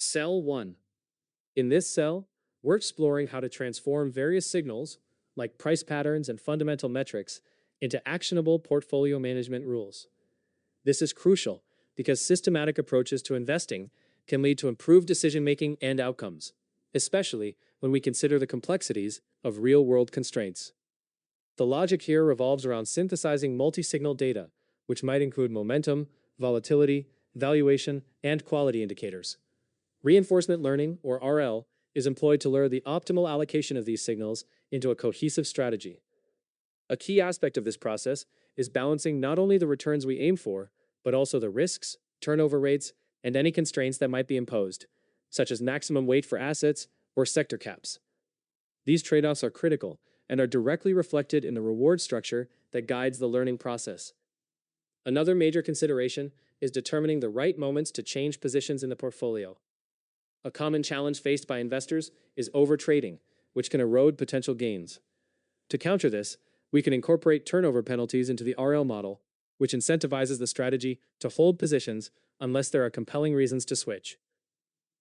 Cell 1. In this cell, we're exploring how to transform various signals, like price patterns and fundamental metrics, into actionable portfolio management rules. This is crucial because systematic approaches to investing can lead to improved decision making and outcomes, especially when we consider the complexities of real world constraints. The logic here revolves around synthesizing multi signal data, which might include momentum, volatility, valuation, and quality indicators. Reinforcement learning, or RL, is employed to lure the optimal allocation of these signals into a cohesive strategy. A key aspect of this process is balancing not only the returns we aim for, but also the risks, turnover rates, and any constraints that might be imposed, such as maximum weight for assets or sector caps. These trade-offs are critical and are directly reflected in the reward structure that guides the learning process. Another major consideration is determining the right moments to change positions in the portfolio. A common challenge faced by investors is overtrading, which can erode potential gains. To counter this, we can incorporate turnover penalties into the RL model, which incentivizes the strategy to hold positions unless there are compelling reasons to switch.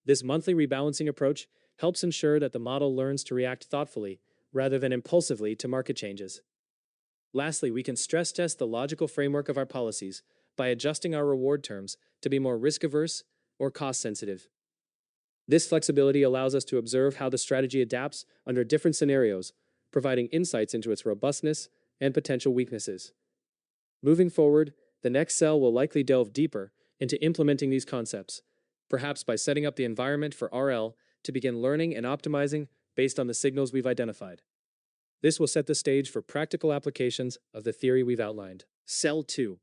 This monthly rebalancing approach helps ensure that the model learns to react thoughtfully rather than impulsively to market changes. Lastly, we can stress test the logical framework of our policies by adjusting our reward terms to be more risk-averse or cost-sensitive. This flexibility allows us to observe how the strategy adapts under different scenarios, providing insights into its robustness and potential weaknesses. Moving forward, the next cell will likely delve deeper into implementing these concepts, perhaps by setting up the environment for RL to begin learning and optimizing based on the signals we've identified. This will set the stage for practical applications of the theory we've outlined. Cell 2.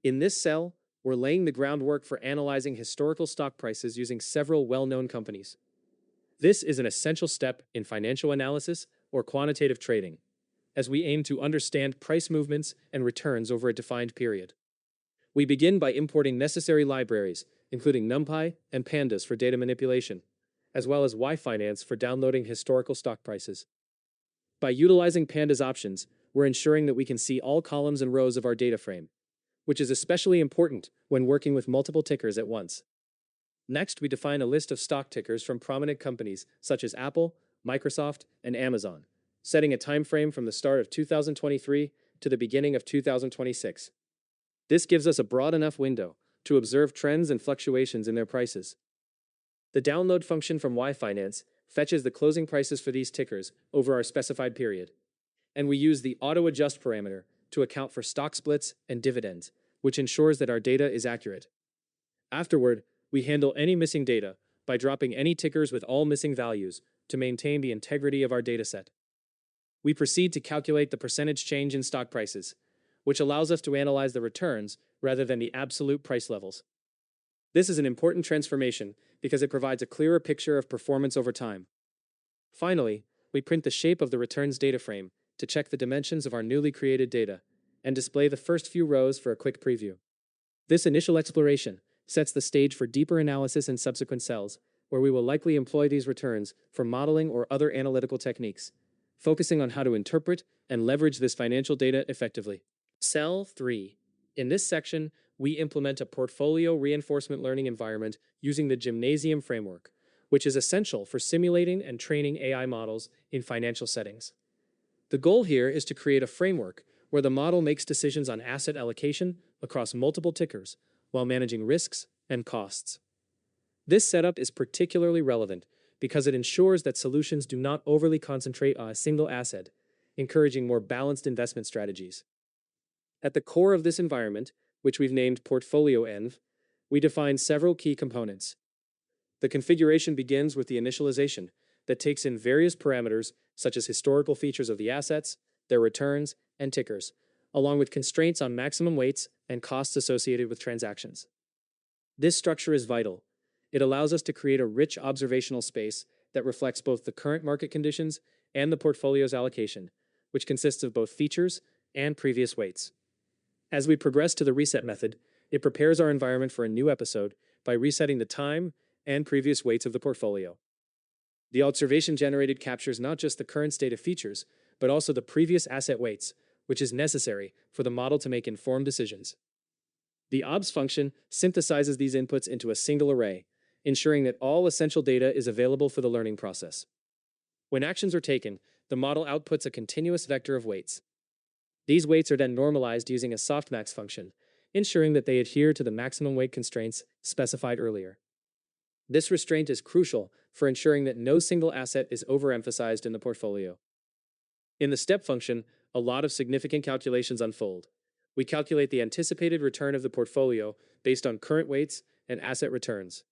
In this cell, we're laying the groundwork for analyzing historical stock prices using several well-known companies. This is an essential step in financial analysis or quantitative trading, as we aim to understand price movements and returns over a defined period. We begin by importing necessary libraries, including NumPy and Pandas for data manipulation, as well as Y-Finance for downloading historical stock prices. By utilizing Pandas options, we're ensuring that we can see all columns and rows of our data frame, which is especially important when working with multiple tickers at once. Next, we define a list of stock tickers from prominent companies such as Apple, Microsoft, and Amazon, setting a time frame from the start of 2023 to the beginning of 2026. This gives us a broad enough window to observe trends and fluctuations in their prices. The download function from Y-Finance fetches the closing prices for these tickers over our specified period, and we use the auto-adjust parameter to account for stock splits and dividends, which ensures that our data is accurate. Afterward, we handle any missing data by dropping any tickers with all missing values to maintain the integrity of our dataset. We proceed to calculate the percentage change in stock prices, which allows us to analyze the returns rather than the absolute price levels. This is an important transformation because it provides a clearer picture of performance over time. Finally, we print the shape of the returns data frame to check the dimensions of our newly created data and display the first few rows for a quick preview. This initial exploration sets the stage for deeper analysis in subsequent cells, where we will likely employ these returns for modeling or other analytical techniques, focusing on how to interpret and leverage this financial data effectively. Cell 3. In this section, we implement a portfolio reinforcement learning environment using the gymnasium framework, which is essential for simulating and training AI models in financial settings. The goal here is to create a framework where the model makes decisions on asset allocation across multiple tickers while managing risks and costs. This setup is particularly relevant because it ensures that solutions do not overly concentrate on a single asset, encouraging more balanced investment strategies. At the core of this environment, which we've named Portfolio Env, we define several key components. The configuration begins with the initialization that takes in various parameters such as historical features of the assets, their returns, and tickers, along with constraints on maximum weights and costs associated with transactions. This structure is vital. It allows us to create a rich observational space that reflects both the current market conditions and the portfolio's allocation, which consists of both features and previous weights. As we progress to the reset method, it prepares our environment for a new episode by resetting the time and previous weights of the portfolio. The observation generated captures not just the current state of features, but also the previous asset weights, which is necessary for the model to make informed decisions. The obs function synthesizes these inputs into a single array, ensuring that all essential data is available for the learning process. When actions are taken, the model outputs a continuous vector of weights. These weights are then normalized using a softmax function, ensuring that they adhere to the maximum weight constraints specified earlier. This restraint is crucial for ensuring that no single asset is overemphasized in the portfolio. In the step function, a lot of significant calculations unfold. We calculate the anticipated return of the portfolio based on current weights and asset returns.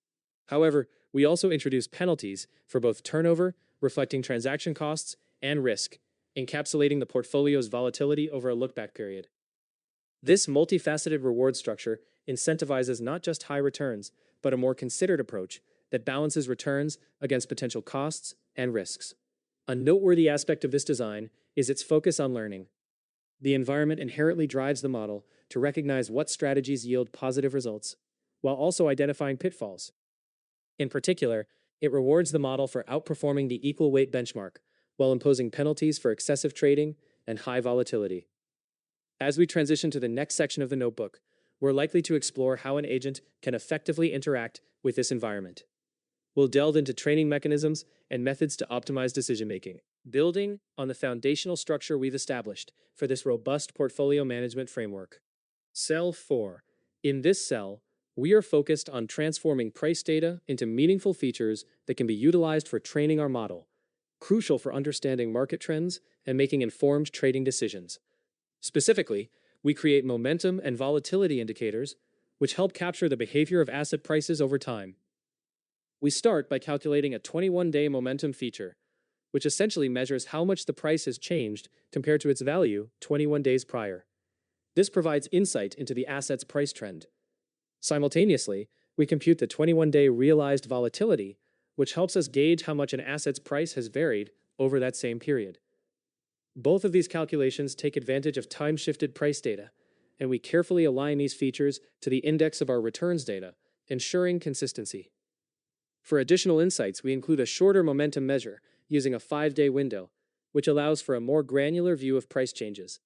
However, we also introduce penalties for both turnover, reflecting transaction costs, and risk, encapsulating the portfolio's volatility over a look-back period. This multifaceted reward structure incentivizes not just high returns, but a more considered approach that balances returns against potential costs and risks. A noteworthy aspect of this design is its focus on learning. The environment inherently drives the model to recognize what strategies yield positive results, while also identifying pitfalls. In particular, it rewards the model for outperforming the equal weight benchmark, while imposing penalties for excessive trading and high volatility. As we transition to the next section of the notebook, we're likely to explore how an agent can effectively interact with this environment. We'll delve into training mechanisms and methods to optimize decision-making, building on the foundational structure we've established for this robust portfolio management framework. Cell 4. In this cell, we are focused on transforming price data into meaningful features that can be utilized for training our model, crucial for understanding market trends and making informed trading decisions. Specifically, we create momentum and volatility indicators, which help capture the behavior of asset prices over time. We start by calculating a 21-day momentum feature, which essentially measures how much the price has changed compared to its value 21 days prior. This provides insight into the asset's price trend. Simultaneously, we compute the 21-day realized volatility, which helps us gauge how much an asset's price has varied over that same period. Both of these calculations take advantage of time-shifted price data, and we carefully align these features to the index of our returns data, ensuring consistency. For additional insights, we include a shorter momentum measure using a 5-day window, which allows for a more granular view of price changes.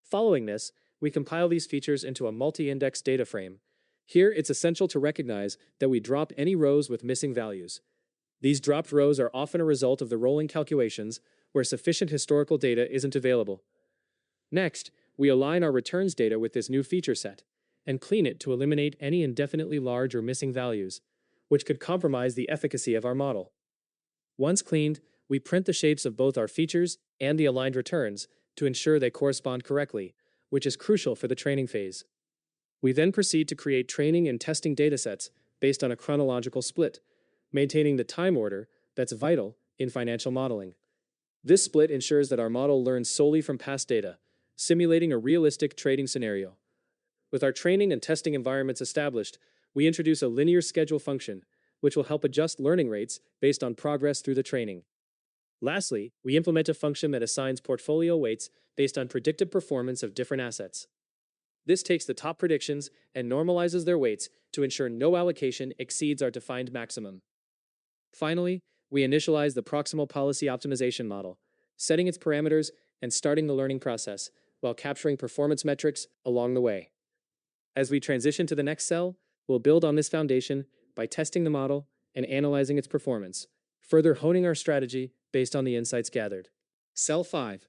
Following this, we compile these features into a multi-index data frame. Here, it's essential to recognize that we drop any rows with missing values. These dropped rows are often a result of the rolling calculations where sufficient historical data isn't available. Next, we align our returns data with this new feature set and clean it to eliminate any indefinitely large or missing values, which could compromise the efficacy of our model. Once cleaned, we print the shapes of both our features and the aligned returns to ensure they correspond correctly, which is crucial for the training phase. We then proceed to create training and testing datasets based on a chronological split, maintaining the time order that's vital in financial modeling. This split ensures that our model learns solely from past data, simulating a realistic trading scenario. With our training and testing environments established, we introduce a linear schedule function, which will help adjust learning rates based on progress through the training. Lastly, we implement a function that assigns portfolio weights based on predicted performance of different assets. This takes the top predictions and normalizes their weights to ensure no allocation exceeds our defined maximum. Finally, we initialize the proximal policy optimization model, setting its parameters and starting the learning process, while capturing performance metrics along the way. As we transition to the next cell, we'll build on this foundation by testing the model and analyzing its performance, further honing our strategy based on the insights gathered. Cell 5.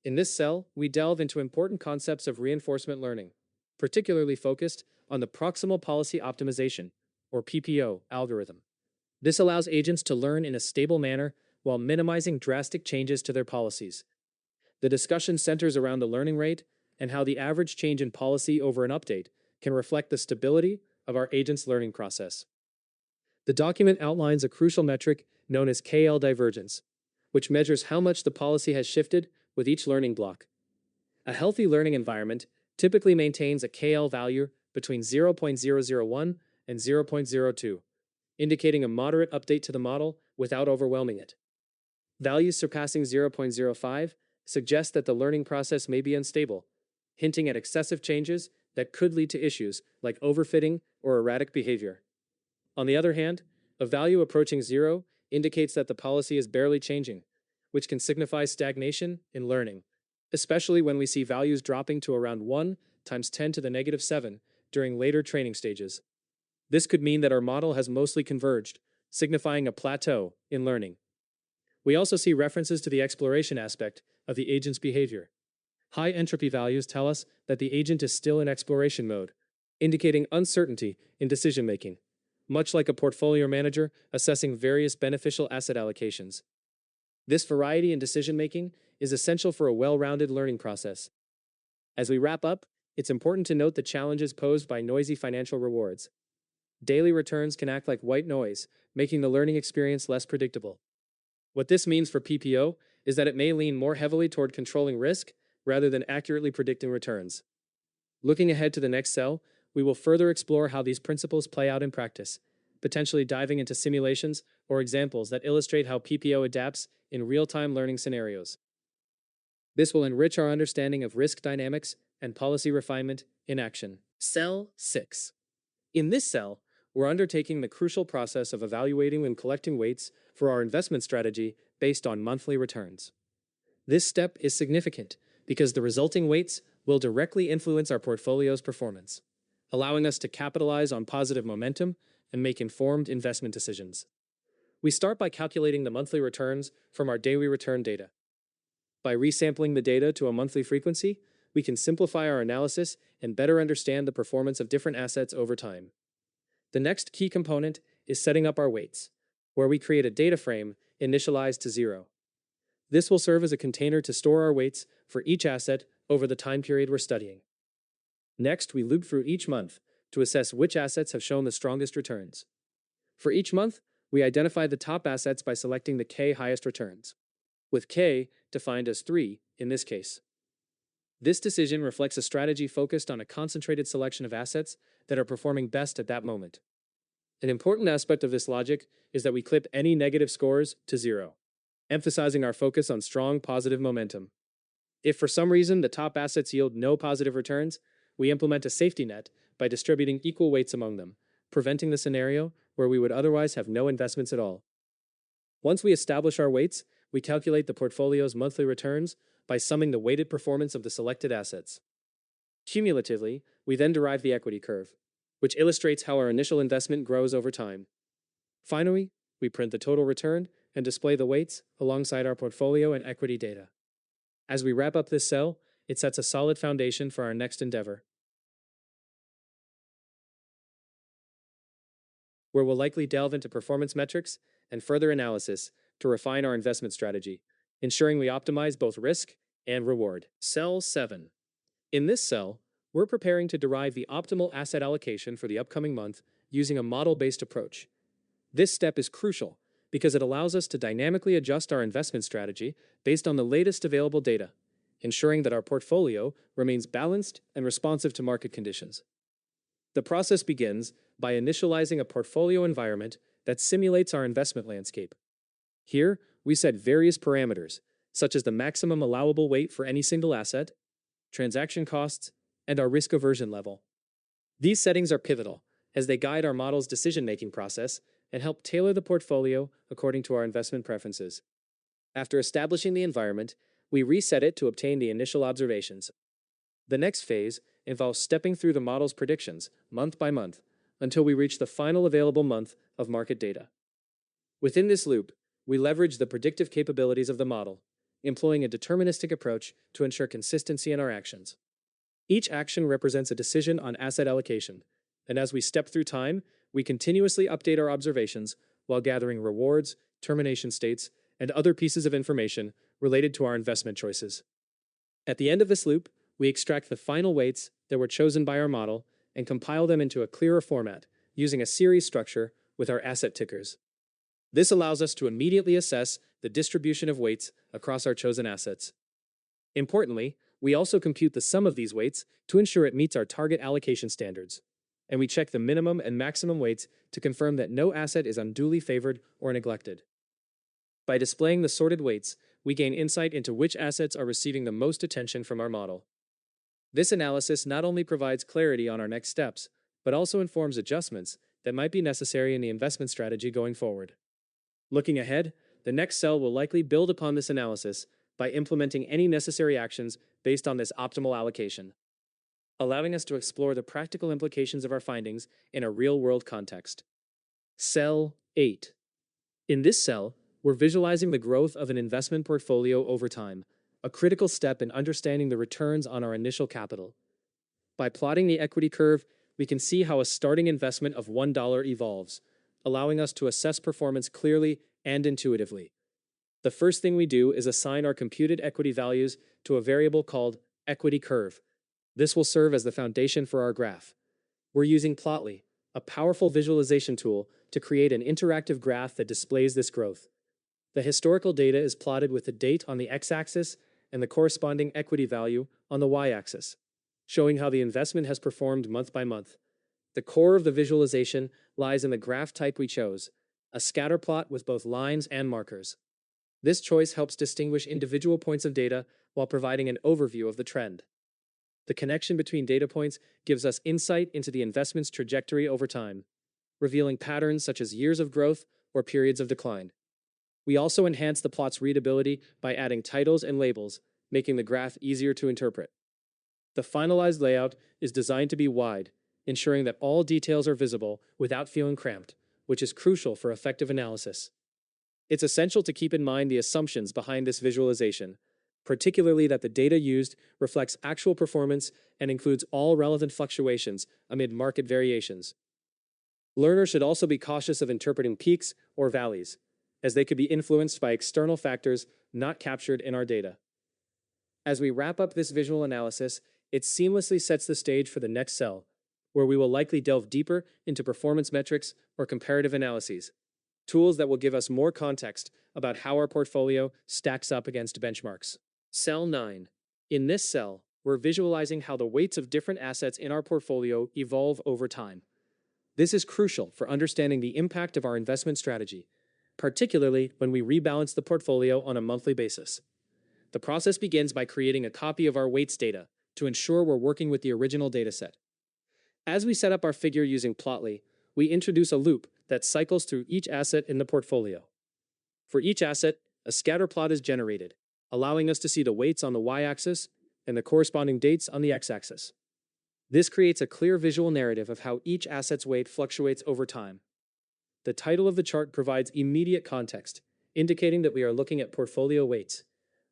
In this cell, we delve into important concepts of reinforcement learning, particularly focused on the proximal policy optimization, or PPO, algorithm. This allows agents to learn in a stable manner while minimizing drastic changes to their policies. The discussion centers around the learning rate and how the average change in policy over an update can reflect the stability of our agent's learning process. The document outlines a crucial metric known as KL divergence, which measures how much the policy has shifted with each learning block. A healthy learning environment typically maintains a KL value between 0.001 and 0.02, indicating a moderate update to the model without overwhelming it. Values surpassing 0.05 suggest that the learning process may be unstable, hinting at excessive changes that could lead to issues like overfitting or erratic behavior. On the other hand, a value approaching 0 indicates that the policy is barely changing, which can signify stagnation in learning, especially when we see values dropping to around 1 times 10 to the negative 7 during later training stages. This could mean that our model has mostly converged, signifying a plateau in learning. We also see references to the exploration aspect of the agent's behavior. High entropy values tell us that the agent is still in exploration mode, indicating uncertainty in decision making, much like a portfolio manager assessing various beneficial asset allocations. This variety in decision making is essential for a well rounded learning process. As we wrap up, it's important to note the challenges posed by noisy financial rewards. Daily returns can act like white noise, making the learning experience less predictable. What this means for PPO is that it may lean more heavily toward controlling risk rather than accurately predicting returns. Looking ahead to the next cell, we will further explore how these principles play out in practice, potentially diving into simulations or examples that illustrate how PPO adapts in real-time learning scenarios. This will enrich our understanding of risk dynamics and policy refinement in action. Cell 6. In this cell, we're undertaking the crucial process of evaluating and collecting weights for our investment strategy based on monthly returns. This step is significant because the resulting weights will directly influence our portfolio's performance, allowing us to capitalize on positive momentum and make informed investment decisions. We start by calculating the monthly returns from our daily return data. By resampling the data to a monthly frequency, we can simplify our analysis and better understand the performance of different assets over time. The next key component is setting up our weights, where we create a data frame initialized to 0. This will serve as a container to store our weights for each asset over the time period we're studying. Next, we loop through each month to assess which assets have shown the strongest returns. For each month, we identify the top assets by selecting the K highest returns, with K defined as 3 in this case. This decision reflects a strategy focused on a concentrated selection of assets that are performing best at that moment. An important aspect of this logic is that we clip any negative scores to 0, emphasizing our focus on strong positive momentum. If for some reason the top assets yield no positive returns, we implement a safety net by distributing equal weights among them, preventing the scenario where we would otherwise have no investments at all. Once we establish our weights, we calculate the portfolio's monthly returns by summing the weighted performance of the selected assets. Cumulatively, we then derive the equity curve, which illustrates how our initial investment grows over time. Finally, we print the total return and display the weights alongside our portfolio and equity data. As we wrap up this cell, it sets a solid foundation for our next endeavor, where we'll likely delve into performance metrics and further analysis to refine our investment strategy, ensuring we optimize both risk and reward. Cell 7. In this cell, we're preparing to derive the optimal asset allocation for the upcoming month using a model-based approach. This step is crucial because it allows us to dynamically adjust our investment strategy based on the latest available data, ensuring that our portfolio remains balanced and responsive to market conditions. The process begins by initializing a portfolio environment that simulates our investment landscape. Here, we set various parameters, such as the maximum allowable weight for any single asset, transaction costs, and our risk aversion level. These settings are pivotal, as they guide our model's decision-making process and help tailor the portfolio according to our investment preferences. After establishing the environment, we reset it to obtain the initial observations. The next phase involves stepping through the model's predictions, month by month, until we reach the final available month of market data. Within this loop, we leverage the predictive capabilities of the model, employing a deterministic approach to ensure consistency in our actions. Each action represents a decision on asset allocation, and as we step through time, we continuously update our observations while gathering rewards, termination states, and other pieces of information related to our investment choices. At the end of this loop, we extract the final weights that were chosen by our model and compile them into a clearer format using a series structure with our asset tickers. This allows us to immediately assess the distribution of weights across our chosen assets. Importantly, we also compute the sum of these weights to ensure it meets our target allocation standards, and we check the minimum and maximum weights to confirm that no asset is unduly favored or neglected. By displaying the sorted weights, we gain insight into which assets are receiving the most attention from our model. This analysis not only provides clarity on our next steps, but also informs adjustments that might be necessary in the investment strategy going forward. Looking ahead, the next cell will likely build upon this analysis by implementing any necessary actions based on this optimal allocation. allowing us to explore the practical implications of our findings in a real-world context. Cell 8. In this cell, we're visualizing the growth of an investment portfolio over time, a critical step in understanding the returns on our initial capital. By plotting the equity curve, we can see how a starting investment of $1 evolves, allowing us to assess performance clearly and intuitively. The first thing we do is assign our computed equity values to a variable called equity curve. This will serve as the foundation for our graph. We're using Plotly, a powerful visualization tool, to create an interactive graph that displays this growth. The historical data is plotted with the date on the x-axis and the corresponding equity value on the y-axis, showing how the investment has performed month by month. The core of the visualization lies in the graph type we chose, a scatter plot with both lines and markers. This choice helps distinguish individual points of data while providing an overview of the trend. The connection between data points gives us insight into the investment's trajectory over time, revealing patterns such as years of growth or periods of decline. We also enhance the plot's readability by adding titles and labels, making the graph easier to interpret. The finalized layout is designed to be wide, ensuring that all details are visible without feeling cramped, which is crucial for effective analysis. It's essential to keep in mind the assumptions behind this visualization, particularly that the data used reflects actual performance and includes all relevant fluctuations amid market variations. Learners should also be cautious of interpreting peaks or valleys, as they could be influenced by external factors not captured in our data. As we wrap up this visual analysis, it seamlessly sets the stage for the next cell, where we will likely delve deeper into performance metrics or comparative analyses, tools that will give us more context about how our portfolio stacks up against benchmarks. Cell 9. In this cell, we're visualizing how the weights of different assets in our portfolio evolve over time. This is crucial for understanding the impact of our investment strategy, particularly when we rebalance the portfolio on a monthly basis. The process begins by creating a copy of our weights data to ensure we're working with the original dataset. As we set up our figure using Plotly, we introduce a loop that cycles through each asset in the portfolio. For each asset, a scatter plot is generated, allowing us to see the weights on the y-axis and the corresponding dates on the x-axis. This creates a clear visual narrative of how each asset's weight fluctuates over time. The title of the chart provides immediate context, indicating that we are looking at portfolio weights,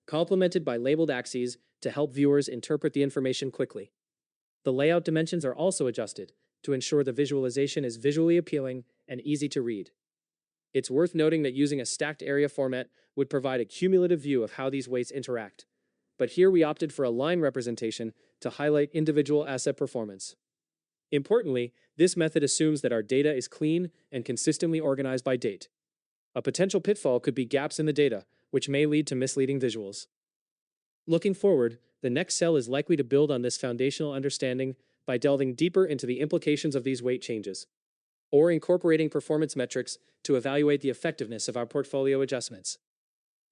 complemented by labeled axes to help viewers interpret the information quickly. The layout dimensions are also adjusted to ensure the visualization is visually appealing and easy to read. It's worth noting that using a stacked area format would provide a cumulative view of how these weights interact, but here we opted for a line representation to highlight individual asset performance. Importantly, this method assumes that our data is clean and consistently organized by date. A potential pitfall could be gaps in the data, which may lead to misleading visuals. Looking forward, the next cell is likely to build on this foundational understanding by delving deeper into the implications of these weight changes, or incorporating performance metrics to evaluate the effectiveness of our portfolio adjustments.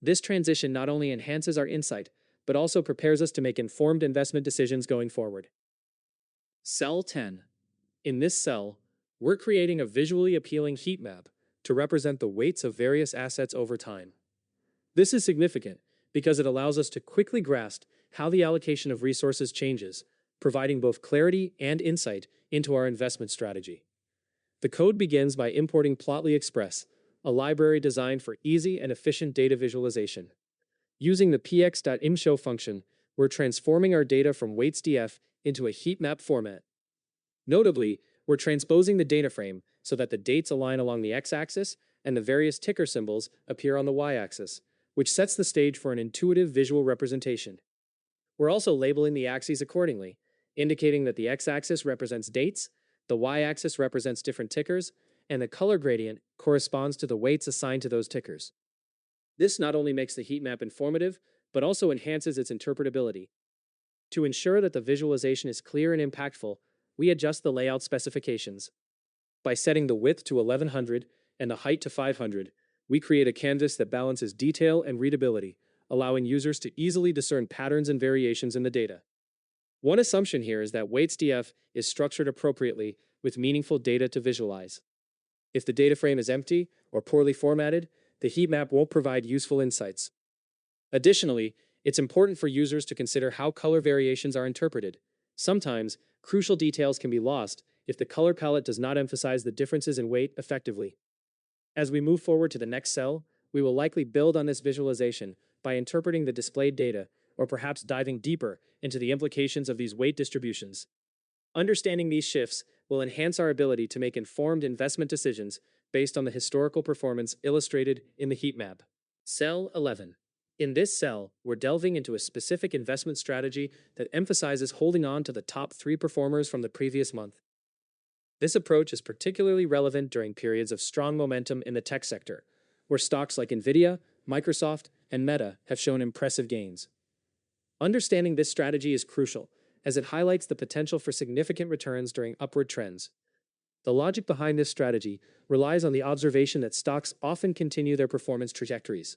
This transition not only enhances our insight, but also prepares us to make informed investment decisions going forward. Cell 10. In this cell, we're creating a visually appealing heat map to represent the weights of various assets over time. This is significant because it allows us to quickly grasp how the allocation of resources changes, providing both clarity and insight into our investment strategy. The code begins by importing Plotly Express, a library designed for easy and efficient data visualization. Using the px.imshow function, we're transforming our data from weights.df into a heat map format. Notably, we're transposing the data frame so that the dates align along the x-axis and the various ticker symbols appear on the y-axis, which sets the stage for an intuitive visual representation. We're also labeling the axes accordingly, indicating that the x-axis represents dates, the y-axis represents different tickers, and the color gradient corresponds to the weights assigned to those tickers. This not only makes the heat map informative, but also enhances its interpretability. To ensure that the visualization is clear and impactful, we adjust the layout specifications. By setting the width to 1100 and the height to 500, we create a canvas that balances detail and readability, allowing users to easily discern patterns and variations in the data. One assumption here is that weights.df is structured appropriately with meaningful data to visualize. If the data frame is empty or poorly formatted, the heat map won't provide useful insights. Additionally, it's important for users to consider how color variations are interpreted. Sometimes, crucial details can be lost if the color palette does not emphasize the differences in weight effectively. As we move forward to the next cell, we will likely build on this visualization by interpreting the displayed data, or perhaps diving deeper into the implications of these weight distributions. Understanding these shifts will enhance our ability to make informed investment decisions based on the historical performance illustrated in the heat map. Cell 11. In this cell, we're delving into a specific investment strategy that emphasizes holding on to the top 3 performers from the previous month. This approach is particularly relevant during periods of strong momentum in the tech sector, where stocks like Nvidia, Microsoft, and Meta have shown impressive gains. Understanding this strategy is crucial, as it highlights the potential for significant returns during upward trends. The logic behind this strategy relies on the observation that stocks often continue their performance trajectories.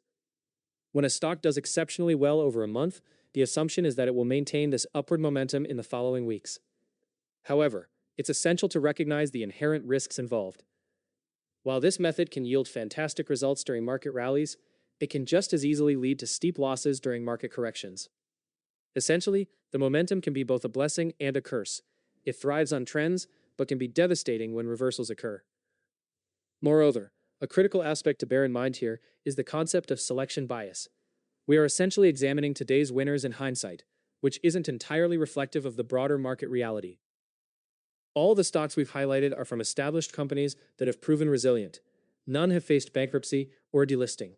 When a stock does exceptionally well over a month, the assumption is that it will maintain this upward momentum in the following weeks. However, it's essential to recognize the inherent risks involved. While this method can yield fantastic results during market rallies, it can just as easily lead to steep losses during market corrections. Essentially, the momentum can be both a blessing and a curse. It thrives on trends, but can be devastating when reversals occur. Moreover, a critical aspect to bear in mind here is the concept of selection bias. We are essentially examining today's winners in hindsight, which isn't entirely reflective of the broader market reality. All the stocks we've highlighted are from established companies that have proven resilient. None have faced bankruptcy or delisting.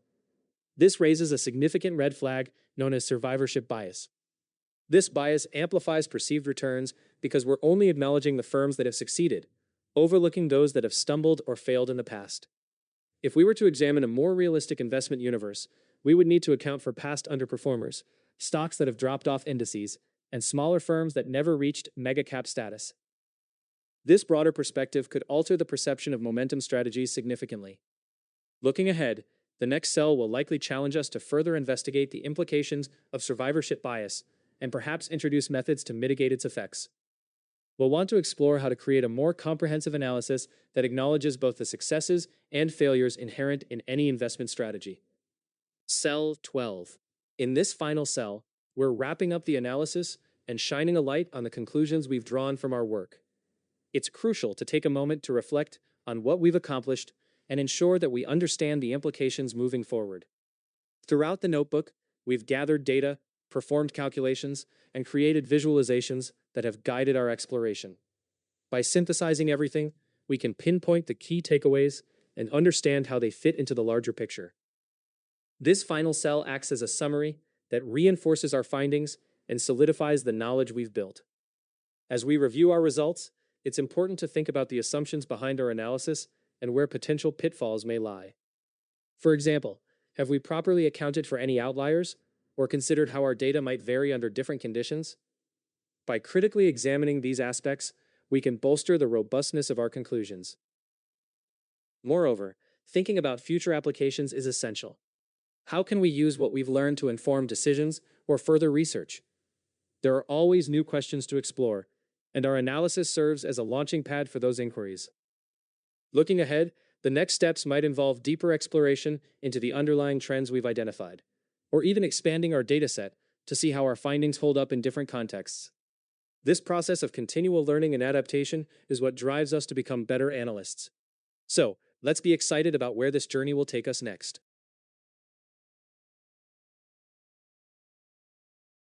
This raises a significant red flag known as survivorship bias. This bias amplifies perceived returns because we're only acknowledging the firms that have succeeded, overlooking those that have stumbled or failed in the past. If we were to examine a more realistic investment universe, we would need to account for past underperformers, stocks that have dropped off indices, and smaller firms that never reached mega-cap status. This broader perspective could alter the perception of momentum strategies significantly. Looking ahead, the next cell will likely challenge us to further investigate the implications of survivorship bias and perhaps introduce methods to mitigate its effects. We'll want to explore how to create a more comprehensive analysis that acknowledges both the successes and failures inherent in any investment strategy. Cell 12. In this final cell, we're wrapping up the analysis and shining a light on the conclusions we've drawn from our work. It's crucial to take a moment to reflect on what we've accomplished and ensure that we understand the implications moving forward. Throughout the notebook, we've gathered data, performed calculations, and created visualizations that have guided our exploration. By synthesizing everything, we can pinpoint the key takeaways and understand how they fit into the larger picture. This final cell acts as a summary that reinforces our findings and solidifies the knowledge we've built. As we review our results, it's important to think about the assumptions behind our analysis and where potential pitfalls may lie. For example, have we properly accounted for any outliers, or considered how our data might vary under different conditions? By critically examining these aspects, we can bolster the robustness of our conclusions. Moreover, thinking about future applications is essential. How can we use what we've learned to inform decisions or further research? There are always new questions to explore, and our analysis serves as a launching pad for those inquiries. Looking ahead, the next steps might involve deeper exploration into the underlying trends we've identified, or even expanding our dataset to see how our findings hold up in different contexts. This process of continual learning and adaptation is what drives us to become better analysts. So, let's be excited about where this journey will take us next.